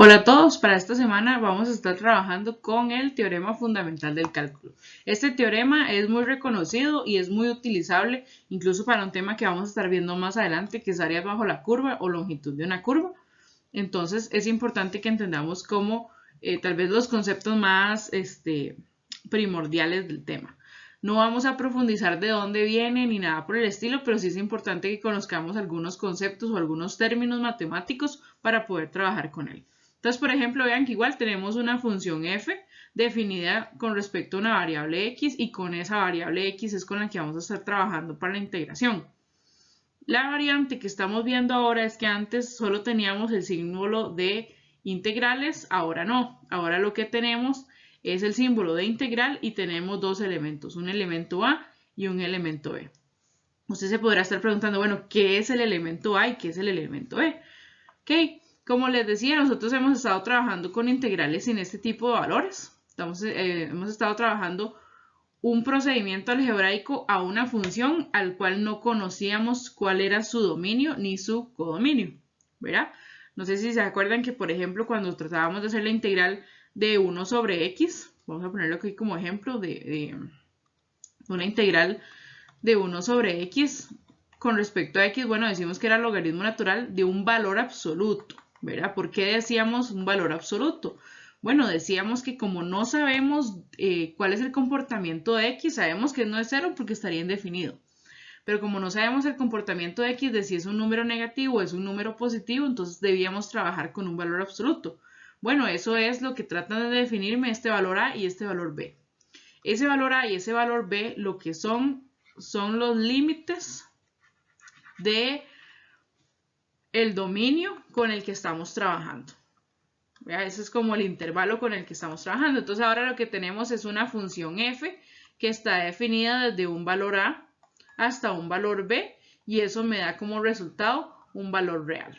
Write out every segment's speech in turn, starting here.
Hola a todos, para esta semana vamos a estar trabajando con el teorema fundamental del cálculo. Este teorema es muy reconocido y es muy utilizable incluso para un tema que vamos a estar viendo más adelante, que es áreas bajo la curva o longitud de una curva. Entonces es importante que entendamos cómo tal vez los conceptos más primordiales del tema. No vamos a profundizar de dónde viene ni nada por el estilo, pero sí es importante que conozcamos algunos conceptos o algunos términos matemáticos para poder trabajar con él. Entonces, por ejemplo, vean que igual tenemos una función f definida con respecto a una variable x y con esa variable x es con la que vamos a estar trabajando para la integración. La variante que estamos viendo ahora es que antes solo teníamos el símbolo de integrales, ahora no. Ahora lo que tenemos es el símbolo de integral y tenemos dos elementos, un elemento a y un elemento b. Usted se podrá estar preguntando, bueno, ¿qué es el elemento a y qué es el elemento b? Ok, como les decía, nosotros hemos estado trabajando con integrales sin este tipo de valores. Hemos estado trabajando un procedimiento algebraico a una función al cual no conocíamos cuál era su dominio ni su codominio, ¿verdad? No sé si se acuerdan que, por ejemplo, cuando tratábamos de hacer la integral de 1 sobre x, vamos a ponerlo aquí como ejemplo de una integral de 1 sobre x con respecto a x, bueno, decimos que era logaritmo natural de un valor absoluto, ¿verdad? ¿Por qué decíamos un valor absoluto? Bueno, decíamos que como no sabemos cuál es el comportamiento de x, sabemos que no es cero porque estaría indefinido. Pero como no sabemos el comportamiento de x, de si es un número negativo o es un número positivo, entonces debíamos trabajar con un valor absoluto. Bueno, eso es lo que tratan de definirme este valor a y este valor b. Ese valor a y ese valor b lo que son los límites de el dominio con el que estamos trabajando. Ese es como el intervalo con el que estamos trabajando. Entonces ahora lo que tenemos es una función f que está definida desde un valor a hasta un valor b y eso me da como resultado un valor real.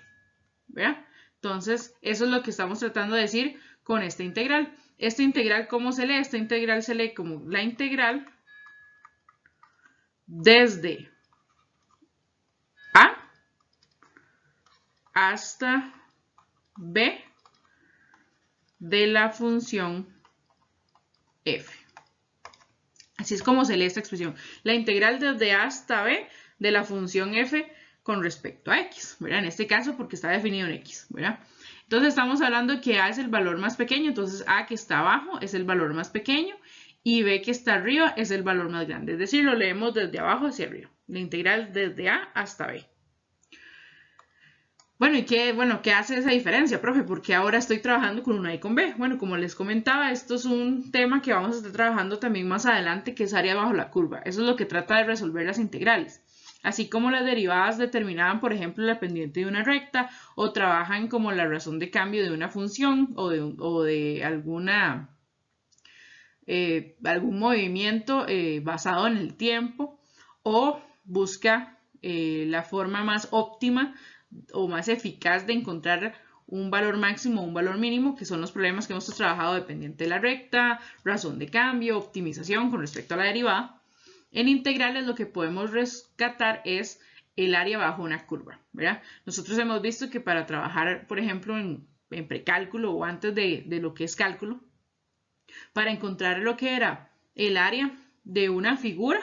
¿Verdad? Entonces eso es lo que estamos tratando de decir con esta integral. Esta integral, ¿cómo se lee? Esta integral se lee como la integral desde a hasta b de la función f. Así es como se lee esta expresión. La integral desde a hasta b de la función f con respecto a x, ¿verdad? En este caso porque está definido en x, ¿verdad? Entonces estamos hablando de que a es el valor más pequeño, entonces a que está abajo es el valor más pequeño y b que está arriba es el valor más grande. Es decir, lo leemos desde abajo hacia arriba. La integral desde a hasta b. Bueno, ¿y qué hace esa diferencia, profe? Porque ahora estoy trabajando con una y con B. Bueno, como les comentaba, esto es un tema que vamos a estar trabajando también más adelante, que es área bajo la curva. Eso es lo que trata de resolver las integrales. Así como las derivadas determinaban, por ejemplo, la pendiente de una recta, o trabajan como la razón de cambio de una función o de algún movimiento basado en el tiempo, o busca la forma más óptima o más eficaz de encontrar un valor máximo o un valor mínimo, que son los problemas que hemos trabajado dependiente de la recta, razón de cambio, optimización con respecto a la derivada. En integrales lo que podemos rescatar es el área bajo una curva, ¿verdad? Nosotros hemos visto que para trabajar, por ejemplo, en precálculo o antes de lo que es cálculo, para encontrar lo que era el área de una figura,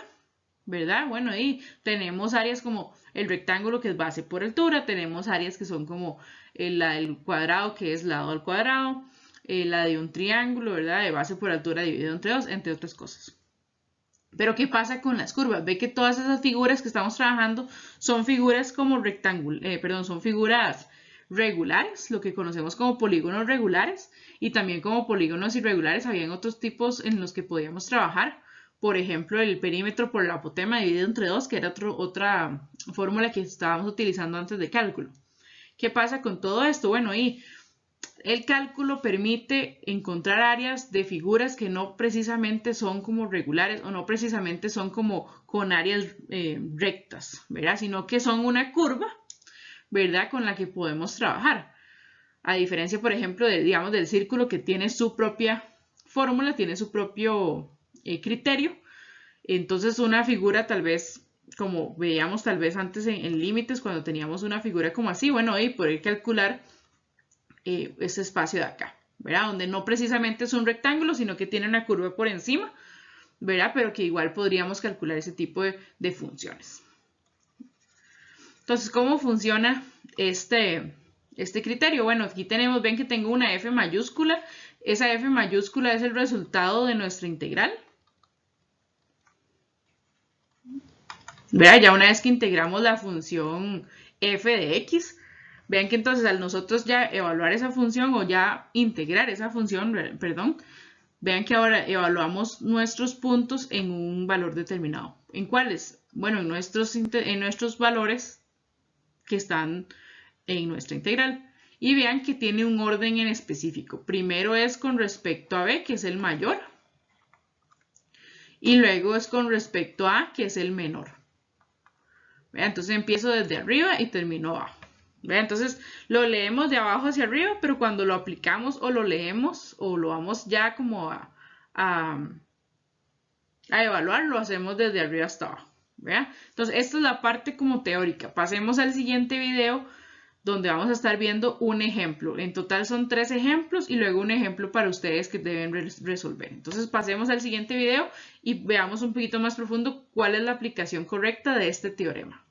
¿verdad? Bueno, ahí tenemos áreas como el rectángulo, que es base por altura, tenemos áreas que son como la del cuadrado, que es lado al cuadrado, la de un triángulo, ¿verdad? De base por altura dividido entre dos, entre otras cosas. Pero ¿qué pasa con las curvas? Ve que todas esas figuras que estamos trabajando son figuras como son figuras regulares, lo que conocemos como polígonos regulares, y también como polígonos irregulares habían otros tipos en los que podíamos trabajar. Por ejemplo, el perímetro por el apotema dividido entre dos, que era otra fórmula que estábamos utilizando antes de cálculo. ¿Qué pasa con todo esto? Bueno, y el cálculo permite encontrar áreas de figuras que no precisamente son como regulares o no precisamente son como con áreas rectas, ¿verdad? Sino que son una curva, ¿verdad? Con la que podemos trabajar. A diferencia, por ejemplo, digamos, del círculo que tiene su propia fórmula, tiene su propio criterio. Entonces una figura tal vez, como veíamos tal vez antes en límites, cuando teníamos una figura como así, bueno, y poder calcular ese espacio de acá, ¿verdad? Donde no precisamente es un rectángulo, sino que tiene una curva por encima, ¿verdad? Pero que igual podríamos calcular ese tipo de funciones. Entonces, ¿cómo funciona este criterio? Bueno, aquí tenemos, ven que tengo una f mayúscula. Esa f mayúscula es el resultado de nuestra integral. ¿Verdad? Ya una vez que integramos la función f de x, vean que entonces al nosotros ya evaluar esa función o ya integrar esa función, perdón, vean que ahora evaluamos nuestros puntos en un valor determinado. ¿En cuáles? Bueno, en nuestros valores que están en nuestra integral. Y vean que tiene un orden en específico. Primero es con respecto a b, que es el mayor. Y luego es con respecto a, que es el menor. ¿Vean? Entonces empiezo desde arriba y termino abajo. ¿Vean? Entonces lo leemos de abajo hacia arriba, pero cuando lo aplicamos o lo leemos o lo vamos ya como a evaluar, lo hacemos desde arriba hasta abajo. ¿Vean? Entonces esta es la parte como teórica. Pasemos al siguiente video donde vamos a estar viendo un ejemplo. En total son 3 ejemplos y luego un ejemplo para ustedes que deben resolver. Entonces pasemos al siguiente video y veamos un poquito más profundo cuál es la aplicación correcta de este teorema.